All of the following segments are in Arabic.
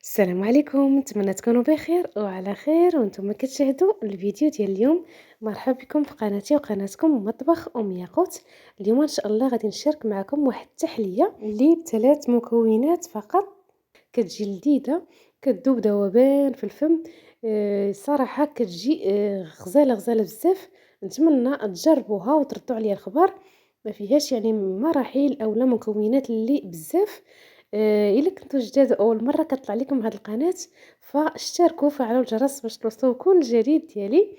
السلام عليكم، نتمنى تكونوا بخير وعلى خير وانتم كتشاهدوا الفيديو ديال اليوم. مرحبا بكم في قناتي وقناتكم مطبخ ام ياقوت. اليوم ان شاء الله غادي نشارك معكم واحد التحليه اللي بثلاث مكونات فقط، كتجي لذيذه، كتذوب ذوبان في الفم. صراحه كتجي غزاله غزاله بزاف. نتمنى تجربوها وتردوا عليا الخبر. ما فيهاش يعني مراحل اولا مكونات اللي بزاف. الا كنتو جداد اول مره كطلع لكم هذه القناه، فاشتركوا وفعلوا الجرس باش توصلوا كل جديد ديالي.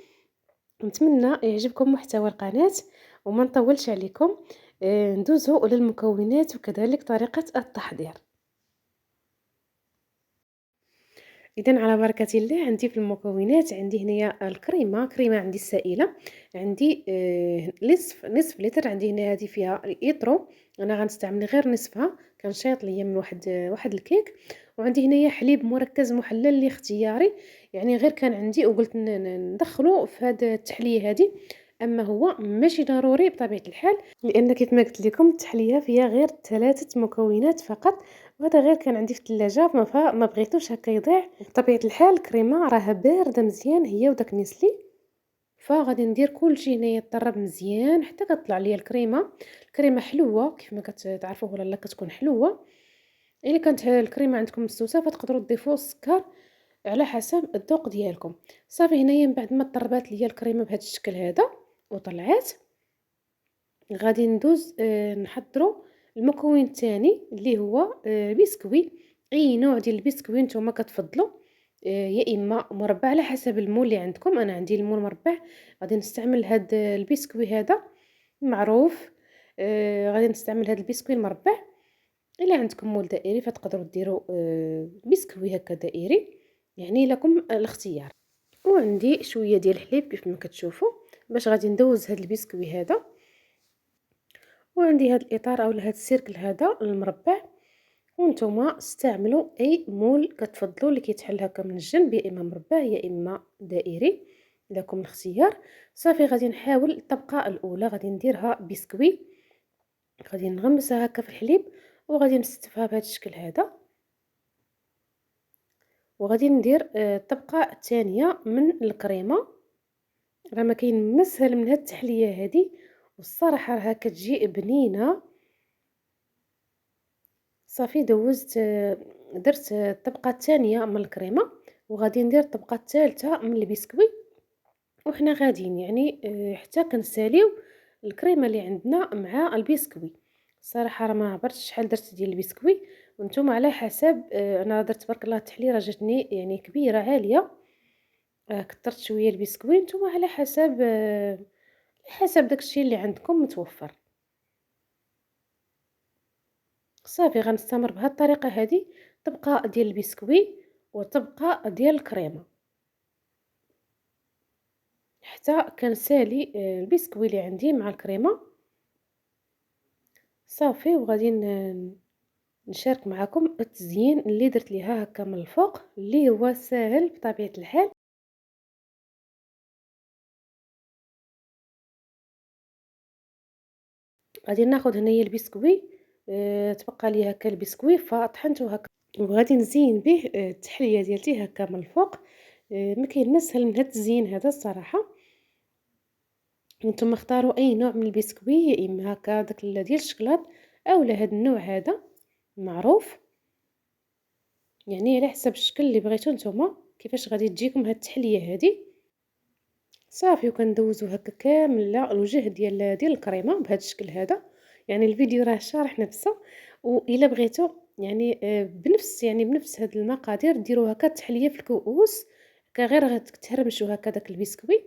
نتمنى يعجبكم محتوى القناه وما نطولش عليكم. ندوزو للمكونات وكذلك طريقه التحضير. إذن على بركة الله، عندي في المكونات عندي هنايا كريمة عندي السائلة، عندي نصف لتر، عندي هنا هذه فيها يطرو، أنا غنستعمل غير نصفها، كان شايط ليا من واحد الكيك. وعندي هنايا حليب مركز محلل اللي اختياري، يعني غير كان عندي وقلت ندخلو في هذه التحلية هذه، أما هو ماشي ضروري بطبيعة الحال، لأن كيف ما قلت لكم التحلية فيها غير 3 مكونات فقط، وهذا غير كان عندي في الثلاجة ما بغيتوش هكا يضيع. بطبيعة الحال الكريمة راها باردة مزيان هي وداك نيسلي، فغادي ندير كلشي هنايا يطرب مزيان حتى كتطلع ليا الكريمة حلوة كيف ما كتعرفوا ولا لا كتكون حلوة. الا كانت الكريمة عندكم مسوسة فتقدروا تضيفوا السكر على حسب الذوق ديالكم. صافي هنايا من بعد ما طربات ليا الكريمة بهذا الشكل هذا وطلعات، غادي ندوز نحضروا المكون الثاني اللي هو بسكوي. اي نوع ديال البسكوي نتوما كتفضلوا، يا اما مربع على حسب المول اللي عندكم. انا عندي المول مربع، غادي نستعمل هاد البسكوي هذا معروف. غادي نستعمل هاد البسكوي المربع. الا عندكم مول دائري فتقدروا ديروا بسكوي هكا دائري، يعني لكم الاختيار. وعندي شويه ديال الحليب كيف ما كتشوفوا باش غادي ندوز هاد البسكوي هذا. وعندي هاد الاطار اولا هاد السيركل هذا المربع، وانتم استعملوا اي مول كتفضلوا اللي كيتحل هكا من الجنب، يا اما مربع يا اما دائري، لكم الاختيار. صافي غادي نحاول الطبقه الاولى غادي نديرها بسكوي، غادي نغمسها هكا في الحليب وغادي نستفها بهذا الشكل هذا. وغادي ندير الطبقه الثانيه من الكريمه. راه ما كاين ما اسهل من هاد التحليه هذه، والصراحه راها كتجي بنينه. صافي دوزت درت الطبقة الثانية من الكريمة، وغادي ندير الطبقة الثالثة من البسكوي، وحنا غاديين يعني حتى كنساليو الكريمة اللي عندنا مع البسكوي. الصراحة راه ما عبرتش شحال درت ديال البسكوي، وانتم على حسب. انا درت تبارك الله التحليه راه جاتني يعني كبيرة عالية. كثرت شوية البسكوي، نتوما على حسب حسب داكشي اللي عندكم متوفر. صافي غنستمر بهذه الطريقه هذه، طبقه ديال البسكوي وطبقه ديال الكريمه حتى كنسالي البسكوي اللي عندي مع الكريمه. صافي وغادي نشارك معكم التزيين اللي درت ليها هكا من الفوق اللي هو ساهل بطبيعه الحال. غادي ناخذ هنايا البسكوي، تبقى لي هكا البسكوي فطحنته هكا، وغادي نزين به التحليه ديالتي هكا من الفوق. ما كاين ما اسهل من هذا التزيين هذا الصراحه. وانتم اختاروا اي نوع من البسكوي، يا اما هكا داك ديال الشكلاط اولا هذا النوع هذا معروف، يعني على حسب الشكل اللي بغيتو نتوما كيفاش غادي تجيكم هاد التحليه هذه. صافي وكندوزو هكا كامل الوجه ديال الكريمه بهذا الشكل هذا. يعني الفيديو راه شارح نفسه، والا بغيتو يعني بنفس هاد المقادير ديروا هكا التحليه في الكؤوس، كغير غتهرمشوا هكا داك البسكوي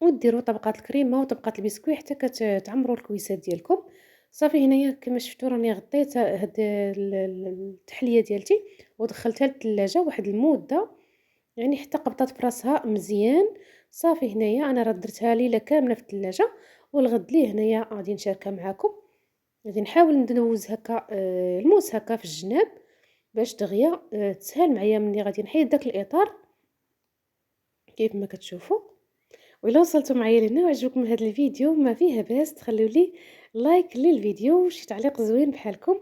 وديروا طبقات الكريمه وطبقات البسكويت حتى كتعمروا الكويسات ديالكم. صافي هنايا كما شفتوا راني غطيت هاد التحليه ديالتي ودخلتها للثلاجه واحد المده، يعني حتى قبطات براسها مزيان. صافي هنايا انا راه درتها ليله كامله في الثلاجه، والغد ليه هنايا غادي نشاركها معكم. غادي نحاول ندوز هكا الموس هكا في الجناب باش دغيا تسهل معايا مني غادي نحيد داك الاطار كيف ما كتشوفوا. وإلا وصلتوا معايا لهنا وعجبكم هذا الفيديو ما فيها باس تخليو لي لايك للفيديو وشي تعليق زوين بحالكم،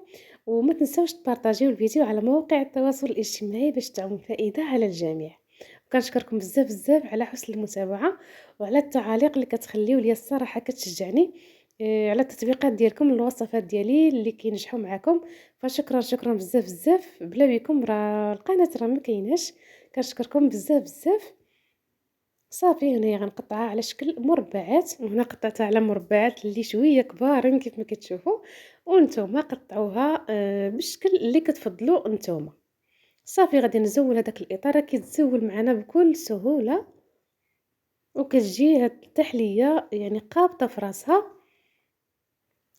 وما تنساوش تبارطاجيو الفيديو على مواقع التواصل الاجتماعي باش تعم فائدة على الجميع. كنشكركم بزاف بزاف على حسن المتابعة وعلى التعاليق اللي كتخليو ليا الصراحة كتشجعني على التطبيقات ديالكم الوصفات ديالي اللي كينجحوا معكم. فشكرا شكرا بزاف بزاف، بلا بكم راه القناة راه ما كايناش. كنشكركم بزاف بزاف. صافي هنايا غنقطعها على شكل مربعات، وهنا قطعتها على مربعات اللي شويه كبارين كيف ما كتشوفوا، وانتم قطعوها بالشكل اللي كتفضلوا نتوما. صافي غادي نزول هذاك الاطار، راه كيتزول معنا بكل سهوله، وكتجي هاد التحليه يعني قابطه في راسها.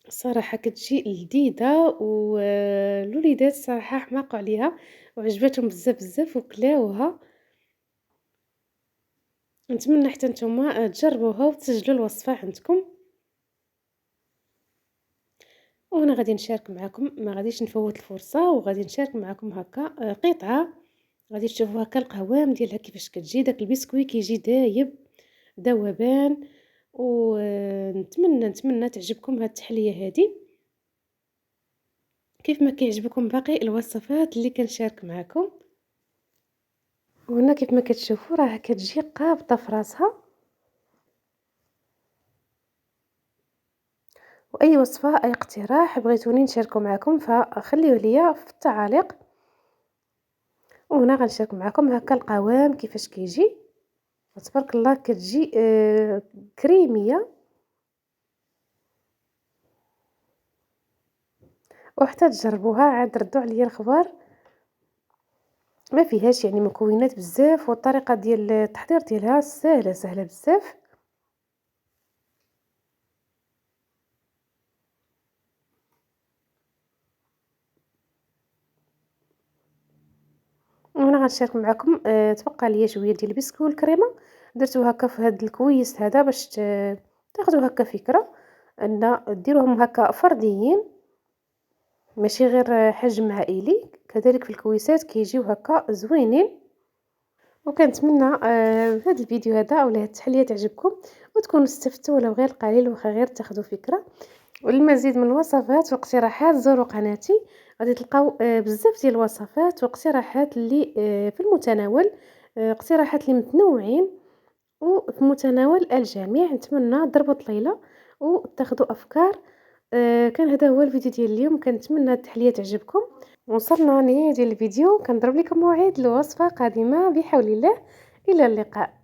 صراحه كتجي لذيذه، والوليدات صراحه حماقوا عليها وعجبتهم بزاف بزاف وكلاوها. نتمنى حتى نتوما تجربوها وتسجلوا الوصفه عندكم. وهنا غادي نشارك معكم، ما غاديش نفوت الفرصه، وغادي نشارك معكم هكا قطعه غادي تشوفوا هكا القوام ديالها كيفاش كتجي. داك البسكوي كيجي دايب ذوبان. ونتمنى تعجبكم هاد التحليه هادي كيف ما كيعجبكم باقي الوصفات اللي كنشارك معكم. وهنا كيف ما كتشوفوا راه كتجي قابطه في راسها. واي وصفه اي اقتراح بغيتوني نشاركه معكم فخليوه ليا في التعاليق. وهنا غنشارك معكم هكا القوام كيفاش كيجي. تبارك الله كتجي كريميه، وحتى تجربوها عاد ردوا عليا الخبر. ما فيهاش يعني مكونات بزاف، والطريقه ديال التحضير ديالها سهله بزاف. وهنا غنشارك معكم تبقى ليا شويه ديال البسكوت والكريمه، درتو هكا في هذا الكويس هذا باش تاخذوا هكا فكره ان ديروهم هكا فرديين ماشي غير حجم عائلي. كذلك في الكويسات كيجيو هكا زوينين. وكنتمنى هذا الفيديو هذا اولا هذه التحليه تعجبكم وتكونوا استفدتوا ولو غير قليل، واخا غير تاخذوا فكره. وللمزيد من الوصفات واقتراحات زوروا قناتي، غادي تلقاو بزاف ديال الوصفات واقتراحات اللي في المتناول، اقتراحات اللي متنوعين وفي متناول الجميع. نتمنى ضربوا طليله وتاخذوا افكار. كان هذا هو الفيديو ديال اليوم، كنتمنى التحليه تعجبكم. وصلنا لنهايه ديال الفيديو، كنضرب لكم موعد لوصفه قادمه بحول الله. الى اللقاء.